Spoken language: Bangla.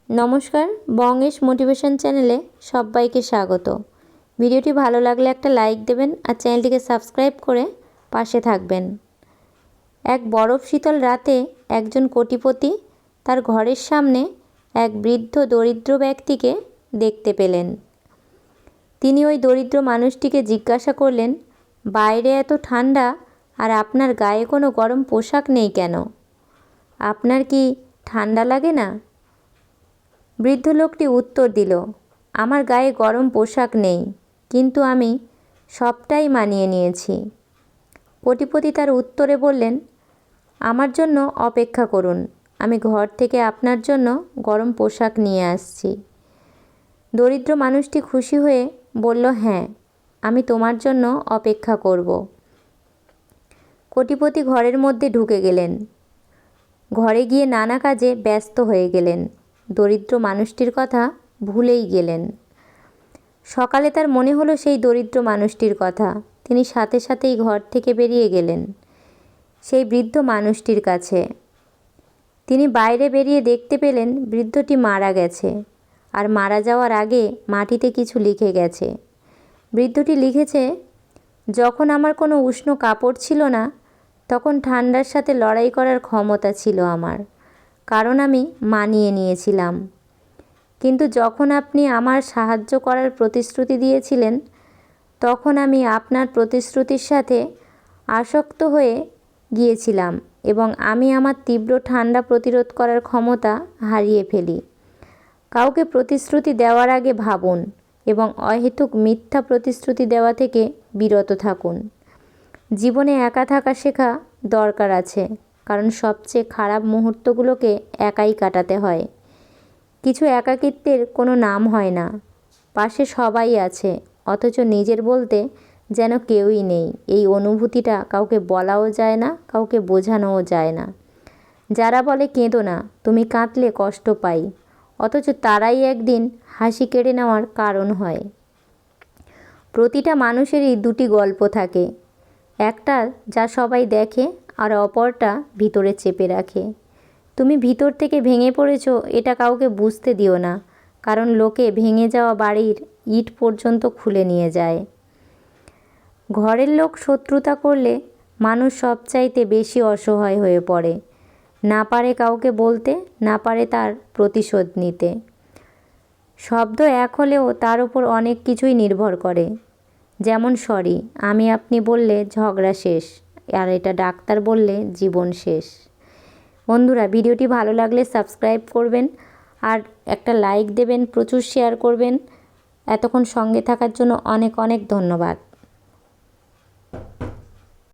নমস্কার, বঙ্গেশ মোটিভেশন চ্যানেলে সবাইকে স্বাগত। ভিডিওটি ভালো লাগলে একটা লাইক দেবেন আর চ্যানেলটিকে সাবস্ক্রাইব করে পাশে থাকবেন। এক বরফ শীতল রাতে একজন কোটিপতি তার ঘরের সামনে এক বৃদ্ধ দরিদ্র ব্যক্তিকে দেখতে পেলেন। তিনি ওই দরিদ্র মানুষটিকে জিজ্ঞাসা করলেন, বাইরে এত ঠান্ডা আর আপনার গায়ে কোনো গরম পোশাক নেই কেন? আপনার কি ঠান্ডা লাগে না? বৃদ্ধ লোকটি উত্তর দিল, আমার গায়ে গরম পোশাক নেই, কিন্তু আমি সবটাই মানিয়ে নিয়েছি। কোটিপতি তার উত্তরে বললেন, আমার জন্য অপেক্ষা করুন, আমি ঘর থেকে আপনার জন্য গরম পোশাক নিয়ে আসছি। দরিদ্র মানুষটি খুশি হয়ে বলল, হ্যাঁ, আমি তোমার জন্য অপেক্ষা করব। কোটিপতি ঘরের মধ্যে ঢুকে গেলেন। ঘরে গিয়ে নানা কাজে ব্যস্ত হয়ে গেলেন। দরিদ্র মানুষটির কথা ভুলেই গেলেন। সকালে তার মনে হলো সেই দরিদ্র মানুষটির কথা। তিনি সাথে সাথেই ঘর থেকে বেরিয়ে গেলেন সেই বৃদ্ধ মানুষটির কাছে। তিনি বাইরে বেরিয়ে দেখতে পেলেন বৃদ্ধটি মারা গেছে, আর মারা যাওয়ার আগে মাটিতে কিছু লিখে গেছে। বৃদ্ধটি লিখেছে, যখন আমার কোনো উষ্ণ কাপড় ছিল না, তখন ঠান্ডার সাথে লড়াই করার ক্ষমতা ছিল আমার, কারণ আমি মানিয়ে নিয়েছিলাম। কিন্তু যখন আপনি আমার সাহায্য করার প্রতিশ্রুতি দিয়েছিলেন, তখন আমি আপনার প্রতিশ্রুতির সাথে আসক্ত হয়ে গিয়েছিলাম এবং আমি আমার তীব্র ঠান্ডা প্রতিরোধ করার ক্ষমতা হারিয়ে ফেলি। কাউকে প্রতিশ্রুতি দেওয়ার আগে ভাবুন এবং অহেতুক মিথ্যা প্রতিশ্রুতি দেওয়া থেকে বিরত থাকুন। জীবনে একা থাকা শেখা দরকার আছে, কারণ সবচেয়ে খারাপ মুহূর্তগুলোকে একাই কাটাতে হয়। কিছু একাকিত্বের কোনো নাম হয় না। পাশে সবাই আছে, অথচ নিজের বলতে যেন কেউই নেই। এই অনুভূতিটা কাউকে বলাও যায় না, কাউকে বোঝানোও যায় না। যারা বলে কেঁদো না, তুমি কাঁদলে কষ্ট পাই, অথচ তারাই একদিন হাসি কেড়ে নেওয়ার কারণ হয়। প্রতিটা মানুষেরই দুটি গল্প থাকে, একটা যা সবাই দেখে আর অপরটা ভিতরে চেপে রাখে। তুমি ভিতর থেকে ভেঙে পড়েছো এটা কাউকে বুঝতে দিও না, কারণ লোকে ভেঙে যাওয়া বাড়ির ইট পর্যন্ত খুলে নিয়ে যায়। ঘরের লোক শত্রুতা করলে মানুষ সবচাইতে বেশি অসহায় হয়ে পড়ে। না পারে কাউকে বলতে, না পারে তার প্রতিশোধ নিতে। শব্দ এক হলেও তার উপর অনেক কিছুই নির্ভর করে, যেমন সরি আমি আপনি বললে ঝগড়া শেষ, আর এটা ডাক্তার বললে জীবন শেষ। বন্ধুরা, ভিডিওটি ভালো লাগলে সাবস্ক্রাইব করবেন আর একটা লাইক দেবেন, প্রচুর শেয়ার করবেন। এতক্ষণ সঙ্গে থাকার জন্য অনেক অনেক ধন্যবাদ।